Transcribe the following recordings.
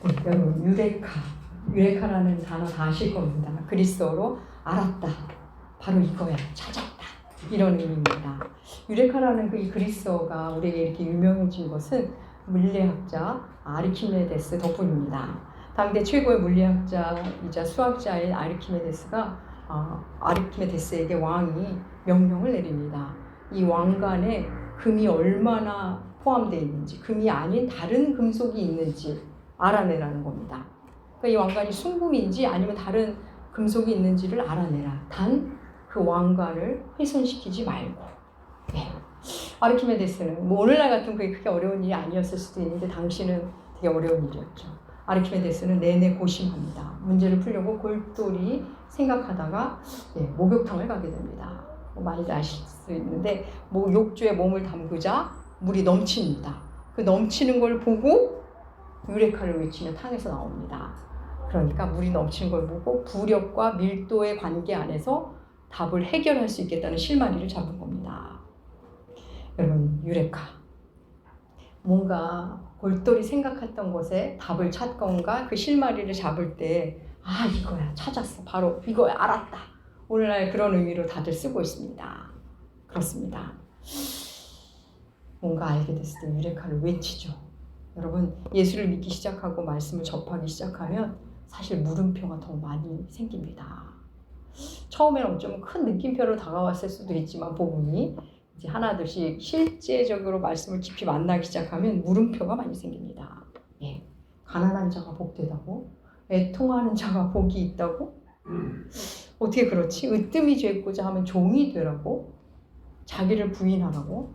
네, 여러분 유레카라는 단어 다 아실 겁니다. 그리스어로 알았다, 바로 이거야, 찾았다, 이런 의미입니다. 유레카라는 그 그리스어가 우리에게 이렇게 유명해진 것은 물리학자 아르키메데스 덕분입니다. 당대 최고의 물리학자이자 수학자인 아르키메데스에게 왕이 명령을 내립니다. 이 왕관에 금이 얼마나 포함되어 있는지, 금이 아닌 다른 금속이 있는지 알아내라는 겁니다. 그러니까 이 왕관이 순금인지 아니면 다른 금속이 있는지를 알아내라. 단 그 왕관을 훼손시키지 말고. 네. 아르키메데스는 오늘날 같은 그게 그렇게 어려운 일이 아니었을 수도 있는데 당시는 되게 어려운 일이었죠. 아르키메데스는 내내 고심합니다. 문제를 풀려고 골똘히 생각하다가 목욕탕을 가게 됩니다. 많이들 아실 수 있는데 욕조에 몸을 담그자 물이 넘칩니다. 그 넘치는 걸 보고 유레카를 외치며 탕에서 나옵니다. 그러니까 물이 넘치는 걸 보고 부력과 밀도의 관계 안에서 답을 해결할 수 있겠다는 실마리를 잡은 겁니다. 여러분, 유레카. 뭔가 골똘히 생각했던 것에 답을 찾건가 그 실마리를 잡을 때 이거야, 찾았어, 바로 이거야, 알았다. 오늘날 그런 의미로 다들 쓰고 있습니다. 그렇습니다. 뭔가 알게 됐을 때 유레카를 외치죠. 여러분, 예수를 믿기 시작하고 말씀을 접하기 시작하면 사실 물음표가 더 많이 생깁니다. 처음에는 어쩌면 큰 느낌표로 다가왔을 수도 있지만 복음이 이제 하나둘씩 실제적으로 말씀을 깊이 만나기 시작하면 물음표가 많이 생깁니다. 가난한 자가 복되다고? 애통하는 자가 복이 있다고? 어떻게 그렇지? 으뜸이 죄고자 하면 종이 되라고? 자기를 부인하라고?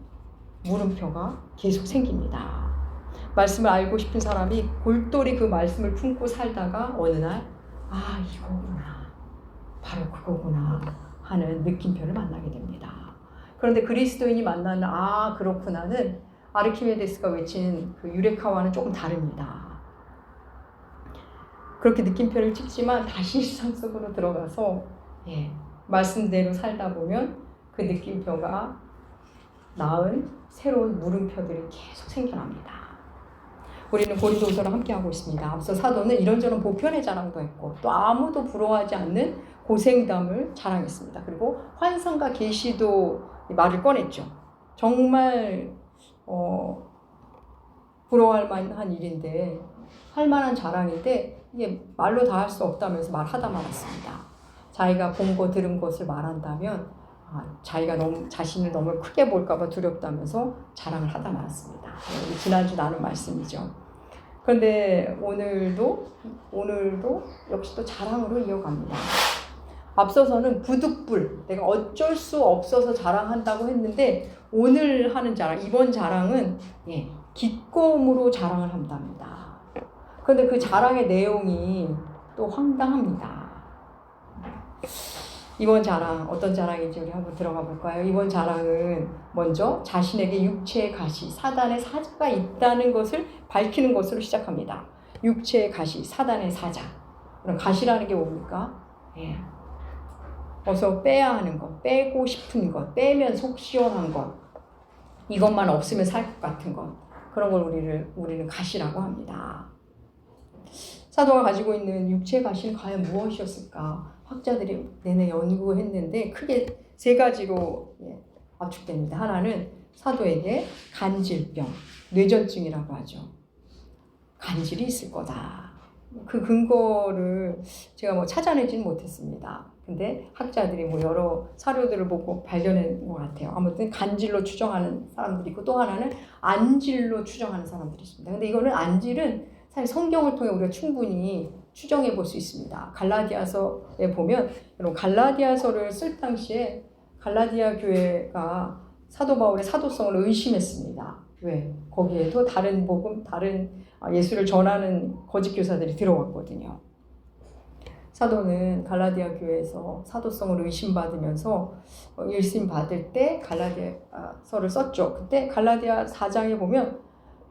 물음표가 계속 생깁니다. 말씀을 알고 싶은 사람이 골똘히 그 말씀을 품고 살다가 어느 날 이거구나, 바로 그거구나 하는 느낌표를 만나게 됩니다. 그런데 그리스도인이 만나는 그렇구나는 아르키메데스가 외친 그 유레카와는 조금 다릅니다. 그렇게 느낌표를 찍지만 다시 일상 속으로 들어가서 말씀대로 살다 보면 그 느낌표가 나은 새로운 물음표들이 계속 생겨납니다. 우리는 고린도후서를 함께하고 있습니다. 앞서 사도는 이런저런 보편의 자랑도 했고 또 아무도 부러워하지 않는 고생담을 자랑했습니다. 그리고 환상과 계시도 말을 꺼냈죠. 정말 부러워할 만한 일인데 할 만한 자랑인데 이게 말로 다 할 수 없다면서 말하다 말았습니다. 자기가 본 거 들은 것을 말한다면 자기가 자신을 너무 크게 볼까봐 두렵다면서 자랑을 하다 말았습니다. 지난주 나눈 말씀이죠. 그런데 오늘도 역시 또 자랑으로 이어갑니다. 앞서서는 부득불, 내가 어쩔 수 없어서 자랑한다고 했는데 오늘 하는 자랑, 이번 자랑은 기꺼움으로 자랑을 한답니다. 그런데 그 자랑의 내용이 또 황당합니다. 이번 자랑, 어떤 자랑인지 우리 한번 들어가 볼까요? 이번 자랑은 먼저 자신에게 육체의 가시, 사단의 사자가 있다는 것을 밝히는 것으로 시작합니다. 육체의 가시, 사단의 사자. 그럼 가시라는 게 뭡니까? 어서 빼야 하는 것, 빼고 싶은 것, 빼면 속 시원한 것, 이것만 없으면 살 것 같은 것, 그런 걸 우리는 가시라고 합니다. 사도가 가지고 있는 육체의 가시는 과연 무엇이었을까? 학자들이 내내 연구했는데 크게 세 가지로 압축됩니다. 하나는 사도에게 간질병, 뇌전증이라고 하죠. 간질이 있을 거다. 그 근거를 제가 찾아내지는 못했습니다. 근데 학자들이 여러 사료들을 보고 발견한 것 같아요. 아무튼 간질로 추정하는 사람들이 있고 또 하나는 안질로 추정하는 사람들이 있습니다. 근데 이거는 안질은 사실 성경을 통해 우리가 충분히 추정해 볼 수 있습니다. 갈라디아서에 보면 여러분 갈라디아서를 쓸 당시에 갈라디아 교회가 사도 바울의 사도성을 의심했습니다. 왜? 거기에도 다른 복음, 다른 예수를 전하는 거짓 교사들이 들어왔거든요. 사도는 갈라디아 교회에서 사도성을 의심받으면서 일심 받을 때 갈라디아서를 썼죠. 그때 갈라디아 4장에 보면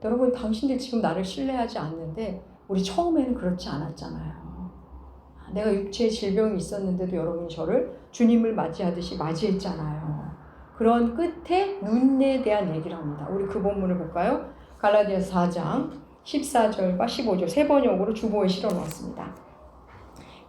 여러분 당신들 지금 나를 신뢰하지 않는데 우리 처음에는 그렇지 않았잖아요. 내가 육체의 질병이 있었는데도 여러분이 저를 주님을 맞이하듯이 맞이했잖아요. 그런 끝에 눈에 대한 얘기를 합니다. 우리 그 본문을 볼까요? 갈라디아서 4장 14절과 15절 세 번역으로 주보에 실어 놓았습니다.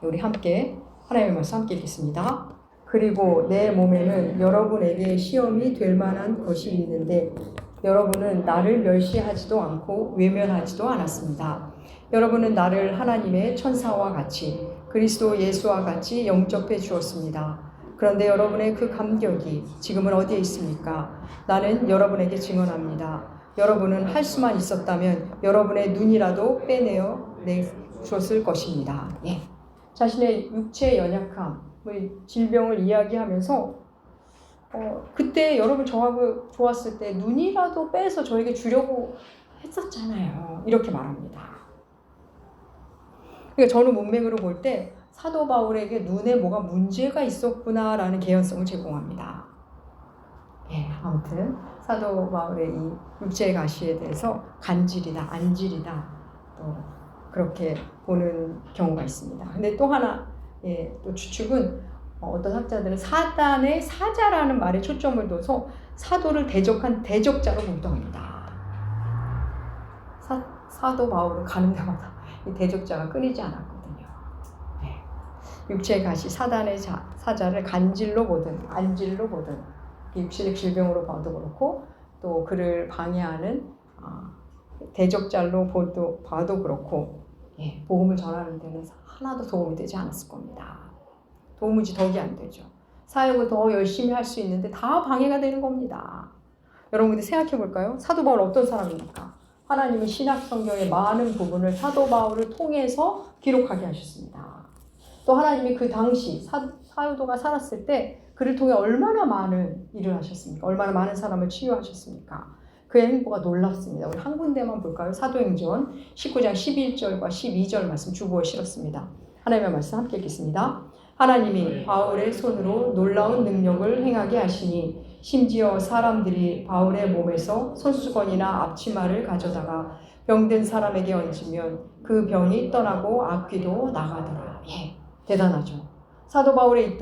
우리 함께 하나님의 말씀 함께 읽겠습니다. 그리고 내 몸에는 여러분에게 시험이 될 만한 것이 있는데 여러분은 나를 멸시하지도 않고 외면하지도 않았습니다. 여러분은 나를 하나님의 천사와 같이 그리스도 예수와 같이 영접해 주었습니다. 그런데 여러분의 그 감격이 지금은 어디에 있습니까? 나는 여러분에게 증언합니다. 여러분은 할 수만 있었다면 여러분의 눈이라도 빼내어 내주었을 것입니다. 예. 자신의 육체의 연약함, 질병을 이야기하면서 그때 여러분 저하고 좋았을 때 눈이라도 빼서 저에게 주려고 했었잖아요. 이렇게 말합니다. 그러니까 저는 문맥으로 볼 때 사도 바울에게 눈에 뭐가 문제가 있었구나라는 개연성을 제공합니다. 예, 아무튼 사도 바울의 이 육체의 가시에 대해서 간질이다, 안질이다 또 그렇게 보는 경우가 있습니다. 근데 또 하나 또 추측은 어떤 학자들은 사단의 사자라는 말에 초점을 둬서 사도를 대적한 대적자로 보기도 합니다. 사도 바울은 가는 데마다 이 대적자가 끊이지 않았거든요. 네. 육체의 가시 사단의 사자를 간질로 보든 안질로 보든 육신의 질병으로 봐도 그렇고 또 그를 방해하는 대적자로 봐도 그렇고 복음을 전하는 데는 하나도 도움이 되지 않았을 겁니다. 도무지 덕이 안 되죠. 사역을 더 열심히 할 수 있는데 다 방해가 되는 겁니다. 여러분 근데 생각해 볼까요? 사도 바울 어떤 사람입니까? 하나님은 신약 성경의 많은 부분을 사도 바울을 통해서 기록하게 하셨습니다. 또 하나님이 그 당시 사도가 살았을 때 그를 통해 얼마나 많은 일을 하셨습니까? 얼마나 많은 사람을 치유하셨습니까? 그의 행보가 놀랍습니다. 우리 한 군데만 볼까요? 사도행전 19장 11절과 12절 말씀 주보에 실었습니다. 하나님의 말씀 함께 읽겠습니다. 하나님이 바울의 손으로 놀라운 능력을 행하게 하시니 심지어 사람들이 바울의 몸에서 손수건이나 앞치마를 가져다가 병든 사람에게 얹으면 그 병이 떠나고 악귀도 나가더라. 예, 대단하죠. 사도 바울이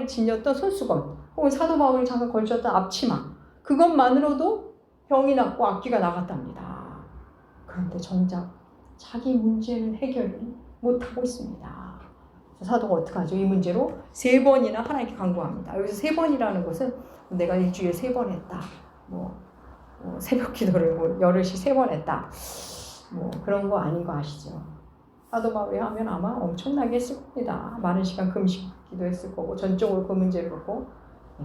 지녔던 손수건 혹은 사도 바울이 잠깐 걸쳤던 앞치마 그것만으로도 병이 낫고 악귀가 나갔답니다. 그런데 정작 자기 문제는 해결을 못하고 있습니다. 사도가 어떡하죠? 이 문제로 3번이나 하나님께 간구합니다. 여기서 3번이라는 것은 내가 일주일에 3번 했다. 새벽 기도를 열흘씩 3번 했다. 그런 거 아닌 거 아시죠? 사도 바울이 하면 아마 엄청나게 했을 겁니다. 많은 시간 금식 기도했을 거고 전적으로 그 문제를 갖고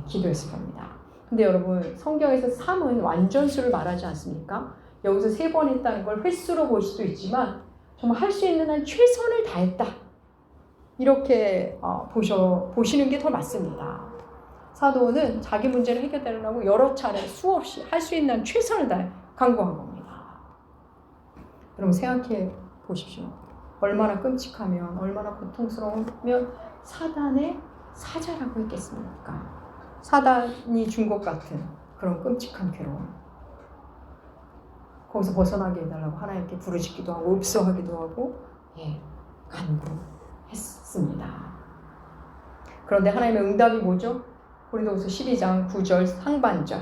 기도했을 겁니다. 근데 여러분 성경에서 3은 완전수를 말하지 않습니까? 여기서 3번 했다는 걸 횟수로 볼 수도 있지만 정말 할 수 있는 한 최선을 다했다. 이렇게 보시는 게 더 맞습니다. 사도는 자기 문제를 해결하려고 여러 차례 수없이 할 수 있는 최선을 다해 간구한 겁니다. 여러분 생각해 보십시오. 얼마나 끔찍하면 얼마나 고통스러우면 사단의 사자라고 했겠습니까? 사단이 준 것 같은 그런 끔찍한 괴로움. 거기서 벗어나게 해달라고 하나님께 부르짖기도 하고 읍소하기도 하고 간구했습니다. 그런데 하나님의 응답이 뭐죠? 고린도후서 12장 9절 상반절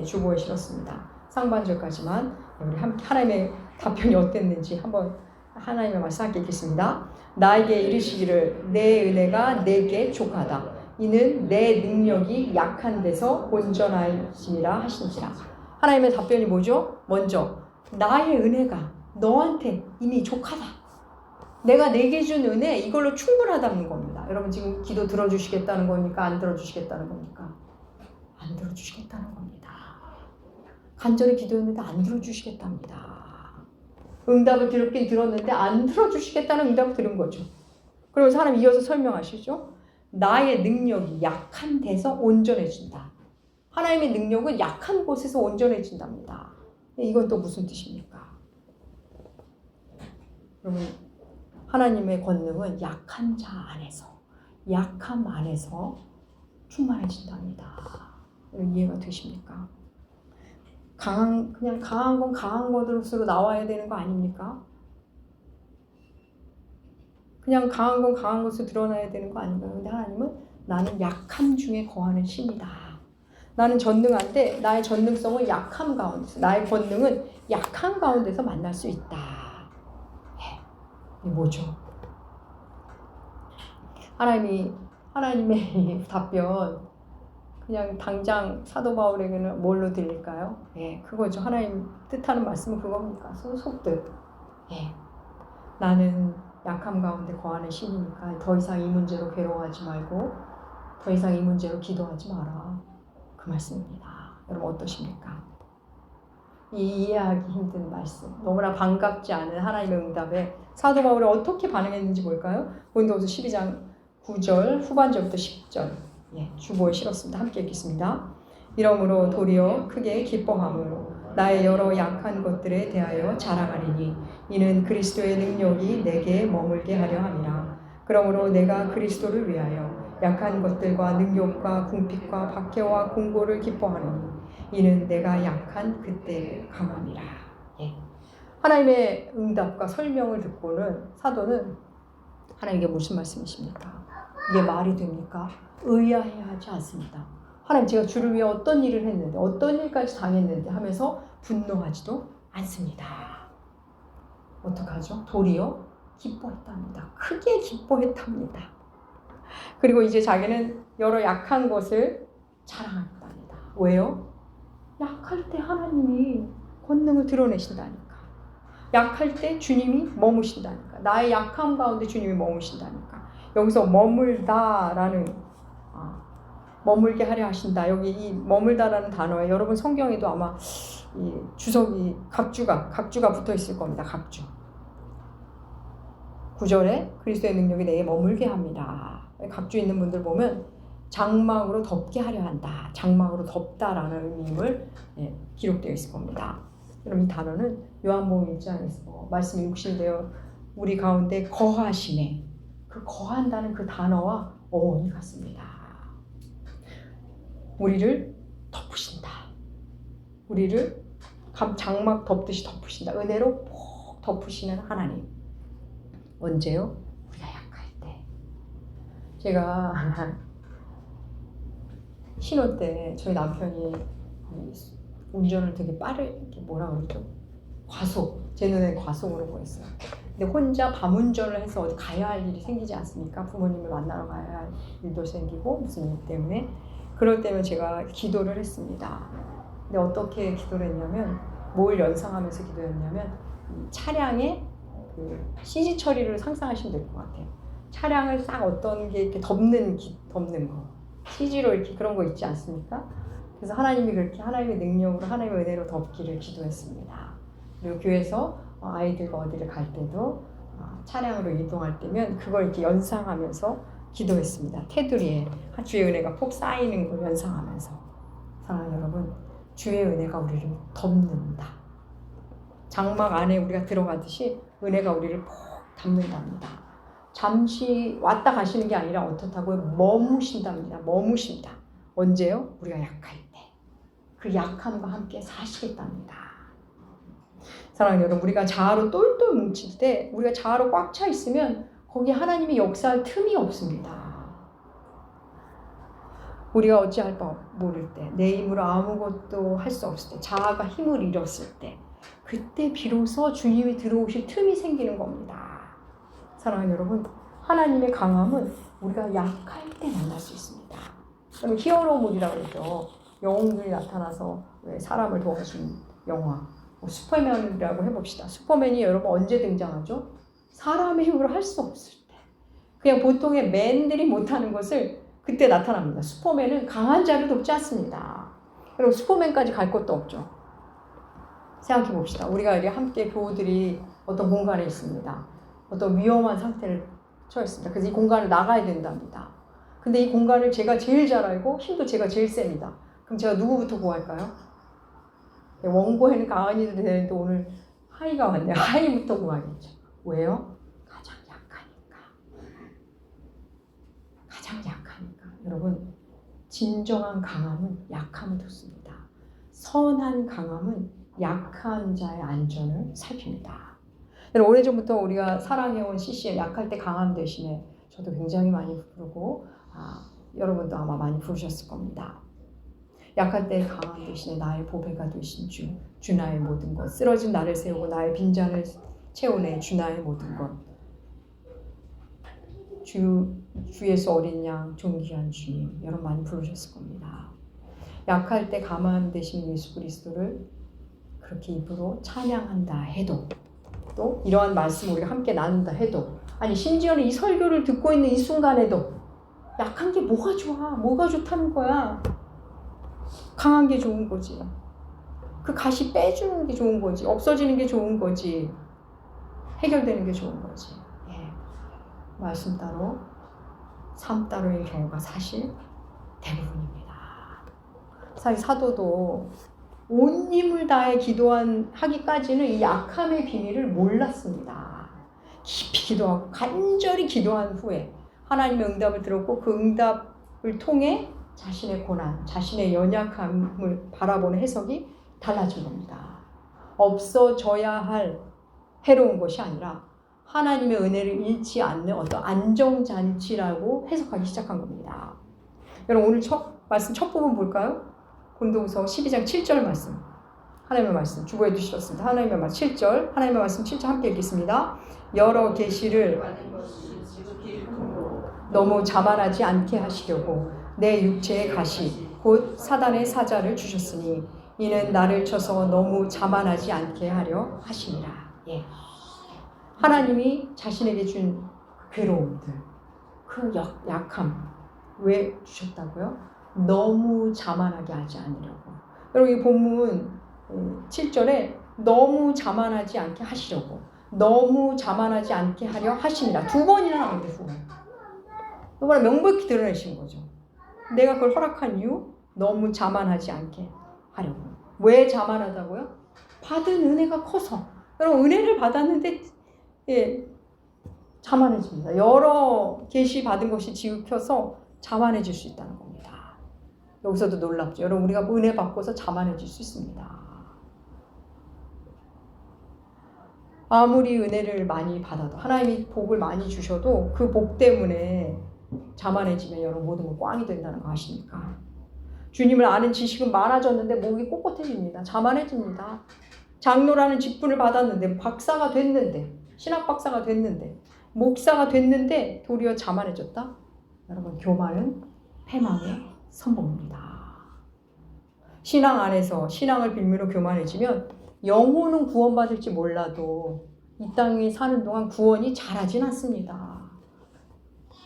주보에 실었습니다. 상반절까지만 우리 함께 하나님의 답변이 어땠는지 한번 하나님의 말씀 함께 읽겠습니다. 나에게 이르시기를 내 은혜가 내게 족하다. 이는 내 능력이 약한 데서 온전하심이라 하신지라. 하나님의 답변이 뭐죠? 먼저 나의 은혜가 너한테 이미 족하다. 내가 내게 준 은혜 이걸로 충분하다는 겁니다. 여러분 지금 기도 들어주시겠다는 겁니까? 안 들어주시겠다는 겁니까? 안 들어주시겠다는 겁니다. 간절히 기도했는데 안 들어주시겠답니다. 응답을 들었긴 들었는데 안 들어주시겠다는 응답을 들은 거죠. 그리고 사람이 이어서 설명하시죠. 나의 능력이 약한 데서 온전해진다. 하나님의 능력은 약한 곳에서 온전해진답니다. 이건 또 무슨 뜻입니까? 여러분 하나님의 권능은 약한 자 안에서 약함 안에서 충만해진답니다. 이해가 되십니까? 그냥 강한 건 강한 것으로 나와야 되는 거 아닙니까? 그냥 강한 건 강한 것으로 드러나야 되는 거 아닌가요? 근데 하나님은 나는 약함 중에 거하는 신이다. 나는 전능한데 나의 전능성은 약함 가운데서, 나의 권능은 약함 가운데서 만날 수 있다. 이게 뭐죠? 하나님의 답변 그냥 당장 사도 바울에게는 뭘로 들릴까요? 그거죠. 하나님 뜻하는 말씀은 그겁니까? 속뜻. 나는 약함 가운데 거하는 신이니까 더 이상 이 문제로 괴로워하지 말고 더 이상 이 문제로 기도하지 마라. 그 말씀입니다. 여러분 어떠십니까? 이 이해하기 힘든 말씀, 너무나 반갑지 않은 하나님의 응답에 사도 바울이 어떻게 반응했는지 볼까요? 고린도후서 12장 9절 후반절부터 10절 주보에 실었습니다. 함께 읽겠습니다. 이러므로 도리어 크게 기뻐함으로 나의 여러 약한 것들에 대하여 자랑하리니 이는 그리스도의 능력이 내게 머물게 하려 함이라. 그러므로 내가 그리스도를 위하여 약한 것들과 능욕과 궁핍과 박해와 공고를 기뻐하노니 이는 내가 약한 그때를 강함이라. 하나님의 응답과 설명을 듣고는 사도는 하나님께 무슨 말씀이십니까? 이게 말이 됩니까? 의아해하지 않습니다. 하나님, 제가 주를 위해 어떤 일을 했는데 어떤 일까지 당했는데 하면서 분노하지도 않습니다. 어떡하죠? 도리어 기뻐했답니다. 크게 기뻐했답니다. 그리고 이제 자기는 여러 약한 것을 자랑했답니다. 왜요? 약할 때 하나님이 권능을 드러내신다니까. 약할 때 주님이 머무신다니까. 나의 약함 가운데 주님이 머무신다니까. 여기서 머물다라는 머물게 하려 하신다. 여기 이 머물다라는 단어에 여러분 성경에도 아마 이 주석이 각주가 붙어 있을 겁니다. 각주. 9절에 그리스도의 능력이 내게 머물게 합니다. 각주 있는 분들 보면 장막으로 덮게 하려 한다. 장막으로 덮다라는 의미를 기록되어 있을 겁니다. 그럼 이 단어는 요한복음 1장에서 말씀이 육신되어 우리 가운데 거하심에 그 거한다는 그 단어와 어원이 같습니다. 우리를 덮으신다. 우리를 장막 덮듯이 덮으신다. 은혜로 푹 덮으시는 하나님. 언제요? 우리가 약할 때. 제가 신혼 때 저희 남편이 운전을 되게 빠르게 제 눈엔 과속으로 보였어요. 근데 혼자 밤운전을 해서 어디 가야 할 일이 생기지 않습니까? 부모님을 만나러 가야 할 일도 생기고 무슨 일 때문에. 그럴 때면 제가 기도를 했습니다. 근데 어떻게 기도를 했냐면 뭘 연상하면서 기도했냐면 차량의 그 CG 처리를 상상하시면 될 것 같아요. 차량을 싹 어떤 게 이렇게 덮는 거. CG로 이렇게 그런 거 있지 않습니까? 그래서 하나님이 그렇게 하나님의 능력으로 하나님의 은혜로 덮기를 기도했습니다. 그리고 교회에서 아이들과 어디를 갈 때도 차량으로 이동할 때면 그걸 이렇게 연상하면서 기도했습니다. 테두리에 주의 은혜가 폭 쌓이는 걸 연상하면서. 사랑하는 여러분, 주의 은혜가 우리를 덮는다. 장막 안에 우리가 들어가듯이 은혜가 우리를 폭 덮는답니다. 잠시 왔다 가시는 게 아니라 어떻다고요? 머무신답니다. 머무신다. 언제요? 우리가 약할 때. 그 약함과 함께 사시겠답니다. 사랑하는 여러분, 우리가 자아로 똘똘 뭉칠 때, 우리가 자아로 꽉 차 있으면 거기 하나님이 역사할 틈이 없습니다. 우리가 어찌할 바 모를 때, 내 힘으로 아무것도 할 수 없을 때, 자아가 힘을 잃었을 때, 그때 비로소 주님이 들어오실 틈이 생기는 겁니다. 사랑하는 여러분, 하나님의 강함은 우리가 약할 때 만날 수 있습니다. 그럼 히어로물이라고 그러죠. 영웅들이 나타나서 왜 사람을 도와준 영화. 슈퍼맨이라고 해봅시다. 슈퍼맨이 여러분 언제 등장하죠? 사람의 힘으로 할 수 없을 때. 그냥 보통의 맨들이 못하는 것을 그때 나타납니다. 슈퍼맨은 강한 자를 돕지 않습니다. 그리고 슈퍼맨까지 갈 것도 없죠. 생각해 봅시다. 우리가 이제 함께 교우들이 어떤 공간에 있습니다. 어떤 위험한 상태를 처했습니다. 그래서 이 공간을 나가야 된답니다. 근데 이 공간을 제가 제일 잘 알고 힘도 제가 제일 셉니다. 그럼 제가 누구부터 구할까요? 원고에는 강한이도 되는데 오늘 하이가 왔네요. 하이부터 구하겠죠. 왜요? 가장 약하니까. 가장 약하니까. 여러분, 진정한 강함은 약함을 돕습니다. 선한 강함은 약한 자의 안전을 살핍니다. 오래전부터 우리가 사랑해온 CCM 약할 때 강함 대신에 저도 굉장히 많이 부르고 여러분도 아마 많이 부르셨을 겁니다. 약할 때 강한 대신에 나의 보배가 되신 주 나의 모든 것. 쓰러진 나를 세우고 나의 빈잔을 채우네. 주 나의 모든 것. 주 예수 어린 양 존귀한 주님, 여러분 많이 부르셨을 겁니다. 약할 때 가만 되신 예수 그리스도를 그렇게 입으로 찬양한다 해도, 또 이러한 말씀 우리가 함께 나눈다 해도, 아니 심지어는 이 설교를 듣고 있는 이 순간에도 약한 게 뭐가 좋아? 뭐가 좋다는 거야? 강한 게 좋은 거지. 그 가시 빼주는 게 좋은 거지. 없어지는 게 좋은 거지. 해결되는 게 좋은 거지. 예. 말씀 따로, 삶 따로의 경우가 사실 대부분입니다. 사실 사도도 온 힘을 다해 하기까지는 이 약함의 비밀을 몰랐습니다. 깊이 기도하고 간절히 기도한 후에 하나님의 응답을 들었고 그 응답을 통해 자신의 고난, 자신의 연약함을 바라보는 해석이 달라진 겁니다. 없어져야 할 해로운 것이 아니라 하나님의 은혜를 잃지 않는 어떤 안정잔치라고 해석하기 시작한 겁니다. 여러분 오늘 말씀 첫 부분 볼까요? 고린도후서 12장 7절 말씀. 하나님의 말씀 주보해 주셨습니다. 하나님의 말씀 7절. 하나님의 말씀 7절 함께 읽겠습니다. 여러 계시를 너무 자만하지 않게 하시려고 내 육체의 가시 곧 사단의 사자를 주셨으니 이는 나를 쳐서 너무 자만하지 않게 하려 하심이라. 예. 하나님이 자신에게 준 괴로움들, 그 약함 왜 주셨다고요? 너무 자만하게 하지 않으려고. 여러분 이 본문 7절에 너무 자만하지 않게 하시려고, 너무 자만하지 않게 하려 하심이라 두 번이나 나오는데 두 번. 이번에 명백히 드러내신 거죠. 내가 그걸 허락한 이유? 너무 자만하지 않게 하려고. 왜 자만하다고요? 받은 은혜가 커서. 여러분 은혜를 받았는데 자만해집니다. 여러 계시 받은 것이 지극혀서 자만해질 수 있다는 겁니다. 여기서도 놀랍죠. 여러분 우리가 은혜 받고서 자만해질 수 있습니다. 아무리 은혜를 많이 받아도 하나님이 복을 많이 주셔도 그 복 때문에 자만해지면 여러분 모든 건 꽝이 된다는 거 아십니까? 주님을 아는 지식은 많아졌는데 목이 꼿꼿해집니다. 자만해집니다. 장로라는 직분을 받았는데 박사가 됐는데 신학 박사가 됐는데 목사가 됐는데 도리어 자만해졌다? 여러분 교만은 패망의 선봉입니다. 신앙 안에서 신앙을 빌미로 교만해지면 영혼은 구원받을지 몰라도 이 땅에 사는 동안 구원이 잘하진 않습니다.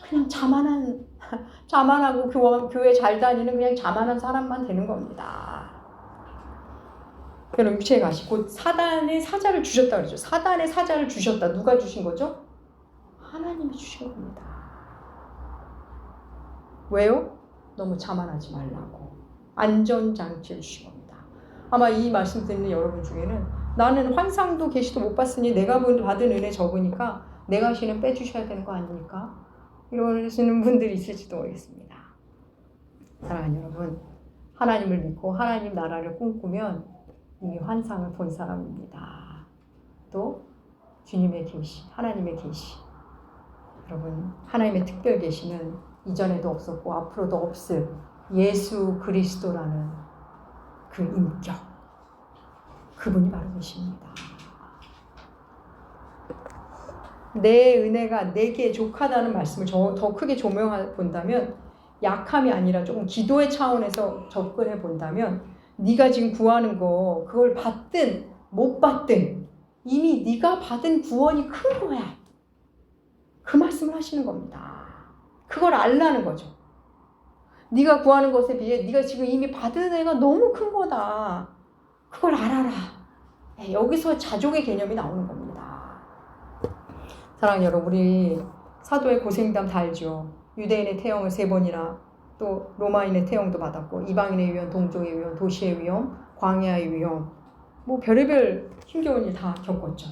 그냥 자만하고 교회 잘 다니는 그냥 자만한 사람만 되는 겁니다. 여러분 육체의 가시 곧 사단의 사자를 주셨다 그러죠. 사단의 사자를 주셨다. 누가 주신 거죠? 하나님이 주신 겁니다. 왜요? 너무 자만하지 말라고. 안전장치를 주신 겁니다. 아마 이 말씀 듣는 여러분 중에는 나는 환상도 계시도 못 봤으니 내가 받은 은혜 적으니까 내 가시는 빼주셔야 되는 거 아닙니까? 이러시는 분들이 있을지도 모르겠습니다. 사랑하는 여러분, 하나님을 믿고 하나님 나라를 꿈꾸면 이미 환상을 본 사람입니다. 또 주님의 계시, 하나님의 계시. 여러분 하나님의 특별 계시는 이전에도 없었고 앞으로도 없을 예수 그리스도라는 그 인격, 그분이 바로 계십니다. 내 은혜가 내게 족하다는 말씀을 더 크게 조명해 본다면, 약함이 아니라 조금 기도의 차원에서 접근해 본다면, 네가 지금 구하는 거 그걸 받든 못 받든 이미 네가 받은 구원이 큰 거야. 그 말씀을 하시는 겁니다. 그걸 알라는 거죠. 네가 구하는 것에 비해 네가 지금 이미 받은 애가 너무 큰 거다. 그걸 알아라. 여기서 자족의 개념이 나오는 겁니다. 사랑하는 여러분, 우리 사도의 고생담 다 알죠. 유대인의 태형을 3번이나 또 로마인의 태형도 받았고 이방인의 위험, 동족의 위험, 도시의 위험, 광야의 위험, 뭐 별의별 힘겨운 일 다 겪었죠.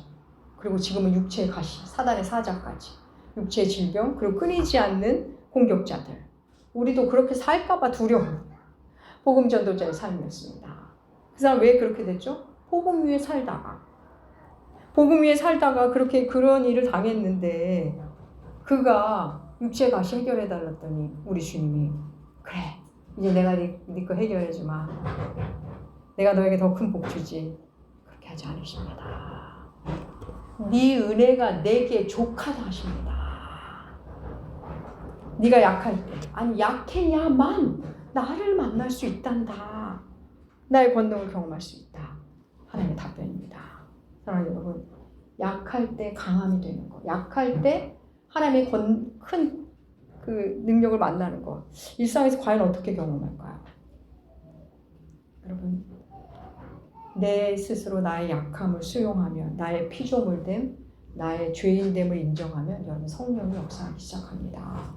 그리고 지금은 육체의 가시, 사단의 사자까지, 육체의 질병, 그리고 끊이지 않는 공격자들. 우리도 그렇게 살까봐 두려운 복음 전도자의 삶이었습니다. 그 사람 왜 그렇게 됐죠? 복음 위에 살다가 그렇게 그런 일을 당했는데 그가 육체 가시 해결해 달랐더니 우리 주님이 그래 이제 내가 네 거 해결해 주마. 내가 너에게 더 큰 복 주지. 그렇게 하지 않으십니다. 네 은혜가 내게 족하다 하십니다. 네가 약할 때, 아니 약해야만 나를 만날 수 있단다. 나의 권능을 경험할 수 있다. 하나님의 답변입니다. 사랑하는 여러분, 약할 때 강함이 되는 것, 약할 때 하나님의 큰 그 능력을 만나는 것, 일상에서 과연 어떻게 경험할까요? 여러분, 내 스스로 나의 약함을 수용하면, 나의 피조물됨, 나의 죄인됨을 인정하면 여러분 성령이 역사하기 시작합니다.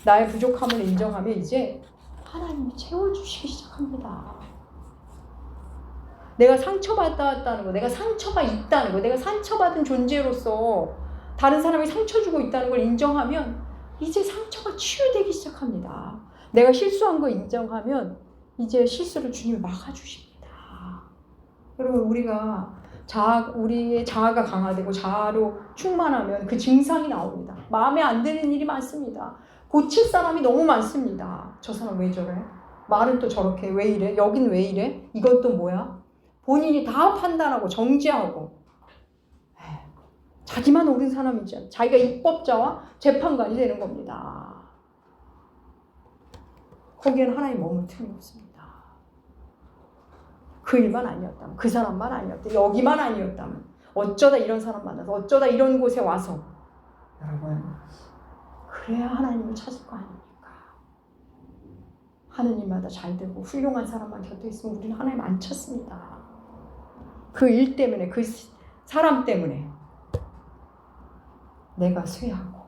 나의 부족함을 인정하면 이제 하나님이 채워주시기 시작합니다. 내가 상처받았다는 거, 내가 상처가 있다는 거, 내가 상처받은 존재로서 다른 사람이 상처 주고 있다는 걸 인정하면 이제 상처가 치유되기 시작합니다. 내가 실수한 거 인정하면 이제 실수를 주님이 막아주십니다. 여러분, 우리의 자아가 강화되고 자아로 충만하면 그 증상이 나옵니다. 마음에 안 드는 일이 많습니다. 고칠 사람이 너무 많습니다. 저 사람 왜 저래? 말은 또 저렇게 왜 이래? 여긴 왜 이래? 이건 또 뭐야? 본인이 다 판단하고 정지하고 자기만 옳은 사람이죠. 자기가 입법자와 재판관이 되는 겁니다. 거기에는 하나님 머물 틈이 없습니다. 그 일만 아니었다면, 그 사람만 아니었다면, 여기만 아니었다면, 어쩌다 이런 사람 만나서, 어쩌다 이런 곳에 와서, 여러분, 그래야 하나님을 찾을 거 아닙니까? 하느님마다 잘 되고 훌륭한 사람만 곁에 있으면 우리는 하나님 안 찾습니다. 그 일 때문에, 그 사람 때문에 내가 쇠하고,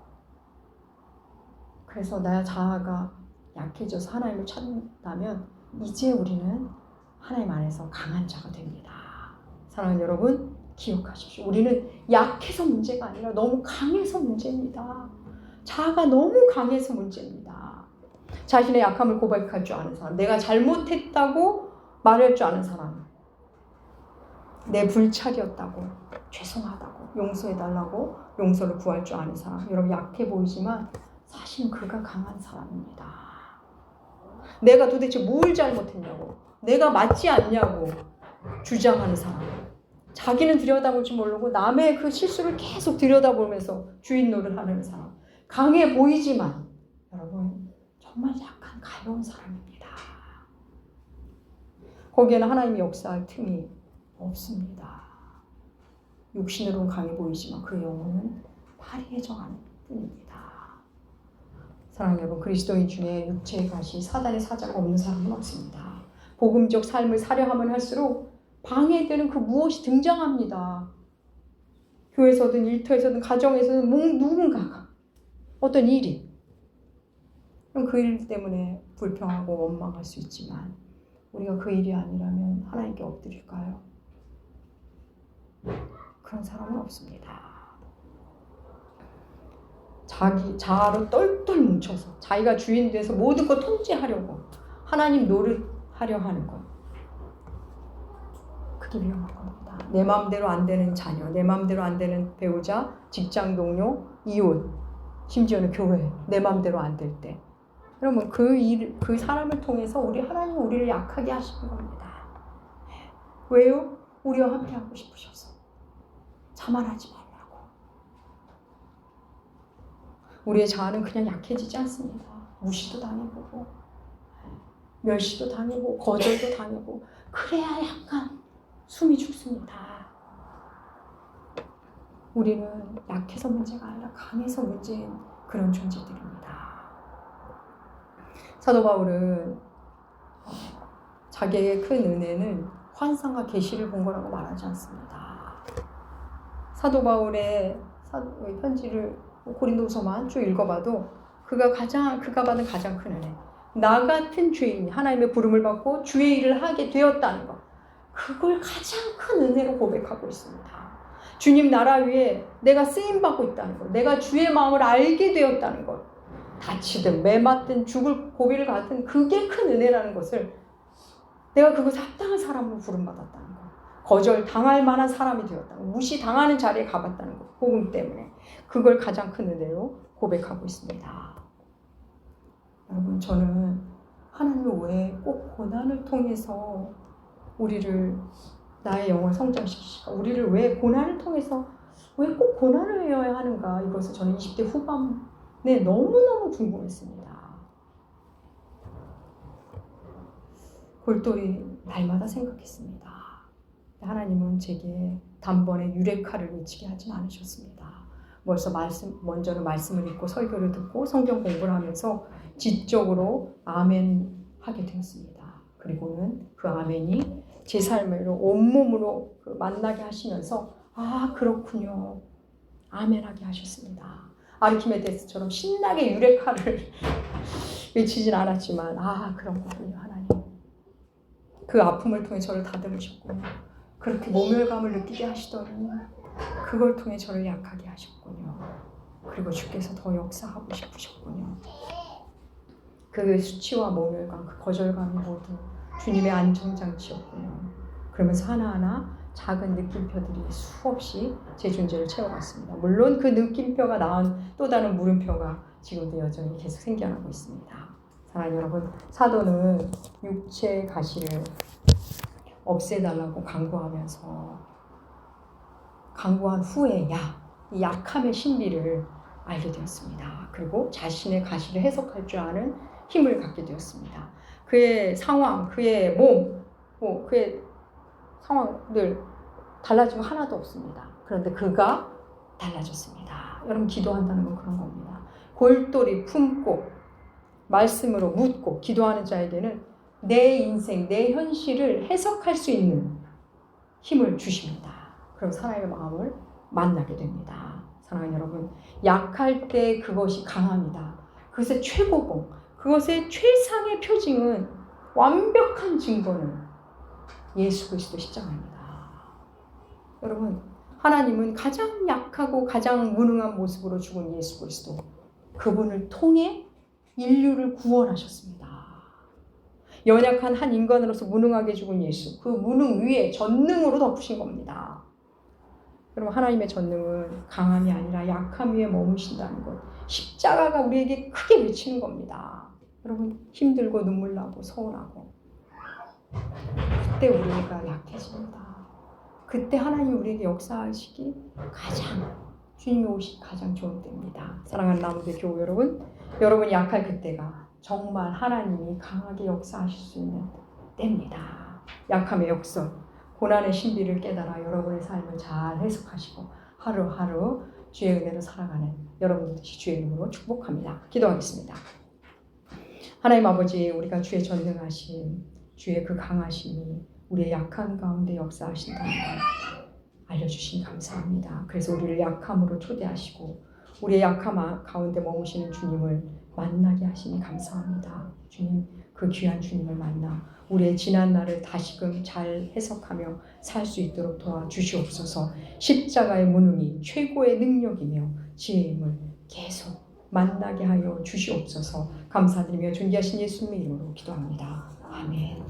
그래서 나의 자아가 약해져서 하나님을 찾는다면 이제 우리는 하나님 안에서 강한 자가 됩니다. 사랑하는 여러분, 기억하십시오. 우리는 약해서 문제가 아니라 너무 강해서 문제입니다. 자아가 너무 강해서 문제입니다. 자신의 약함을 고백할 줄 아는 사람, 내가 잘못했다고 말할 줄 아는 사람, 내 불찰이었다고, 죄송하다고, 용서해달라고 용서를 구할 줄 아는 사람. 여러분, 약해 보이지만 사실은 그가 강한 사람입니다. 내가 도대체 뭘 잘못했냐고, 내가 맞지 않냐고 주장하는 사람, 자기는 들여다볼 줄 모르고 남의 그 실수를 계속 들여다보면서 주인 노릇 하는 사람, 강해 보이지만 여러분 정말 약한 가벼운 사람입니다. 거기에는 하나님이 역사할 틈이 없습니다. 육신으로는 강해 보이지만 그 영혼은 파리해져가는 뿐입니다. 사랑하는 여러분, 그리스도인 중에 육체의 가시, 사단의 사자가 없는 사람은 없습니다. 복음적 삶을 사려 하면 할수록 방해되는 그 무엇이 등장합니다. 교회에서든 일터에서든 가정에서든 누군가가 어떤 일이, 그럼 그 일 때문에 불평하고 원망할 수 있지만 우리가 그 일이 아니라면 하나님께 엎드릴까요? 그런 사람은 없습니다. 자기 자아로 똘똘 뭉쳐서 자기가 주인 돼서 모든 것 통제하려고 하나님 노릇하려 하는 것, 그게 위험한 겁니다. 내 마음대로 안 되는 자녀, 내 마음대로 안 되는 배우자, 직장 동료, 이웃, 심지어는 교회, 내 마음대로 안 될 때, 여러분 그 사람을 통해서 하나님은 우리를 약하게 하시는 겁니다. 왜요? 우리와 함께 하고 싶으셔서. 자만하지 말라고. 우리의 자아는 그냥 약해지지 않습니다. 무시도 당해보고, 멸시도 당해보고, 거절도 당해보고, 그래야 약간 숨이 죽습니다. 우리는 약해서 문제가 아니라 강해서 문제인 그런 존재들입니다. 사도 바울은 자기의 큰 은혜는 환상과 계시를 본 거라고 말하지 않습니다. 사도 바울의 편지를 고린도서만 쭉 읽어봐도 그가 받은 가장 큰 은혜, 나 같은 죄인이 하나님의 부름을 받고 주의 일을 하게 되었다는 것, 그걸 가장 큰 은혜로 고백하고 있습니다. 주님 나라 위에 내가 쓰임받고 있다는 것, 내가 주의 마음을 알게 되었다는 것, 다치든 매맞든 죽을 고비를 가든 그게 큰 은혜라는 것을, 내가 그것을 합당한 사람으로 부름받았다는 것, 거절당할 만한 사람이 되었다는 것, 무시당하는 자리에 가봤다는 것, 복음 때문에 그걸 가장 큰 은혜로 고백하고 있습니다. 여러분, 저는 하나님은 왜 꼭 고난을 통해서 우리를 나의 영을 성장시키실까? 우리를 왜 고난을 통해서 왜 꼭 고난을 해야 하는가? 이것을 저는 20대 후반에 너무너무 궁금했습니다. 골똘히 날마다 생각했습니다. 하나님은 제게 단번에 유레카를 외치게 하진 않으셨습니다. 먼저는 말씀을 읽고 설교를 듣고 성경 공부를 하면서 지적으로 아멘 하게 되었습니다. 그리고는 그 아멘이 제 삶으로 온몸으로 만나게 하시면서 아 그렇군요. 아멘하게 하셨습니다. 아르키메데스처럼 신나게 유레카를 외치진 않았지만 아 그런 거군요. 하나님. 그 아픔을 통해 저를 다듬으셨고 그렇게 모멸감을 느끼게 하시더니 그걸 통해 저를 약하게 하셨군요. 그리고 주께서 더 역사하고 싶으셨군요. 그 수치와 모멸감, 그 거절감이 모두 주님의 안정장치였군요. 그러면서 하나하나 작은 느낌표들이 수없이 제 존재를 채워갔습니다. 물론 그 느낌표가 낳은 또 다른 물음표가 지금도 여전히 계속 생겨나고 있습니다. 사랑하는 여러분, 사도는 육체의 가시를 없애달라고 강구한 후에 이 약함의 신비를 알게 되었습니다. 그리고 자신의 가시를 해석할 줄 아는 힘을 갖게 되었습니다. 그의 상황, 그의 몸, 그의 상황들 달라진 거 하나도 없습니다. 그런데 그가 달라졌습니다. 여러분 기도한다는 건 그런 겁니다. 골똘히 품고 말씀으로 묻고 기도하는 자에게는 내 인생, 내 현실을 해석할 수 있는 힘을 주십니다. 그럼 사람의 마음을 만나게 됩니다. 사랑하는 여러분, 약할 때 그것이 강함이다. 그것의 최고봉, 그것의 최상의 표징은 완벽한 증거는 예수 그리스도 십자가입니다. 여러분, 하나님은 가장 약하고 가장 무능한 모습으로 죽은 예수 그리스도, 그분을 통해 인류를 구원하셨습니다. 연약한 한 인간으로서 무능하게 죽은 예수, 그 무능 위에 전능으로 덮으신 겁니다. 여러분, 하나님의 전능은 강함이 아니라 약함 위에 머무신다는 것, 십자가가 우리에게 크게 외치는 겁니다. 여러분, 힘들고 눈물 나고 서운하고 그때 우리가 약해집니다. 그때 하나님 우리에게 역사하시기 주님이 오시기 가장 좋은 때입니다. 사랑하는 나무들 교우 여러분, 여러분이 약할 그때가 정말 하나님이 강하게 역사하실 수 있는 때입니다. 약함의 역설, 고난의 신비를 깨달아 여러분의 삶을 잘 해석하시고 하루하루 주의 은혜로 살아가는 여러분들 되시 주의 이름으로 축복합니다. 기도하겠습니다. 하나님 아버지, 우리가 주의 전능하심, 주의 그 강하심이 우리의 약한 가운데 역사하신다는 걸 알려주시니 감사합니다. 그래서 우리를 약함으로 초대하시고 우리의 약함 가운데 머무시는 주님을 만나게 하시니 감사합니다. 주님, 그 귀한 주님을 만나 우리의 지난 날을 다시금 잘 해석하며 살 수 있도록 도와주시옵소서. 십자가의 무능이 최고의 능력이며 지혜임을 계속 만나게 하여 주시옵소서. 감사드리며 존귀하신 예수님의 이름으로 기도합니다. 아멘.